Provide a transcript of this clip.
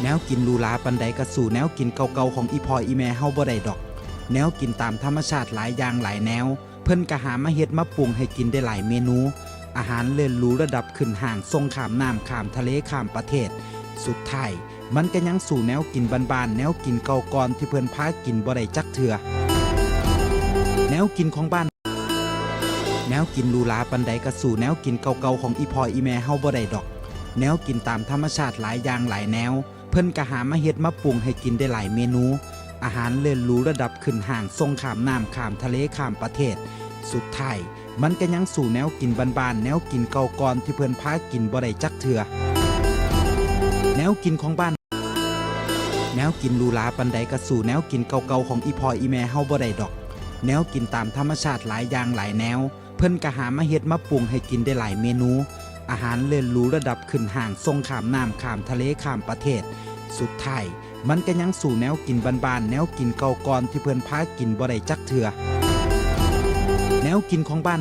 แนวกินลูลาปันใดกระสู่แนวกินเก่าๆของอีพออีแม่เฮาบ่ได้ดอกแนวกินตามธรรมชาติหลายอย่างหลายแนวเพิ่นก็หามาเฮ็ดมาปรุงให้กินได้หลายเมนูอาหารเลิศหรูระดับขึ้นห่างส่งข้ามน้ำข้ามทะเลข้ามประเทศสุดท้ายมันก็ยังสู่แนวกินบ้านๆแนวกินเก่าก่อนที่เพิ่นพากินบ่ได้จักเทื่อแนวกินของบ้านแนวกินลูลาปันใดกระสู่แนวกินเก่าๆของอีพออีแม่เฮาบ่ได้ดอกแนวกินตามธรรมชาติหลายอย่างหลายแนวเพิ่นก็หามาเฮ็ดมาปรุงให้กินได้หลายเมนูอาหารเลิศหรูระดับขึ้นห่างส่งข้ามน้ำข้ามทะเลข้ามประเทศสุดท้ายมันก็ยังสู่แนวกินบ้านๆแนวกินเก่าก่อนที่เพิ่นพากินบ่ได้จักเทื่อแนวกินของบ้านแนวกินลูลาปันใดกระสู่แนวกินเก่าๆของอีพออีแม่เฮาบ่ได้ดอกแนวกินตามธรรมชาติหลายอย่างหลายแนวเพิ่นก็หามาเฮ็ดมาปรุงให้กินได้หลายเมนูอาหารเลิศหรูระดับขึ้นห่างส่งข้ามน้ำข้ามทะเลข้ามประเทศสุดท้ายมันก็ยังสู่แนวกินบ้านๆแนวกินเก่าก่อนที่เพิ่นพากินบ่ได้จักเทื่อแนวกินของบ้าน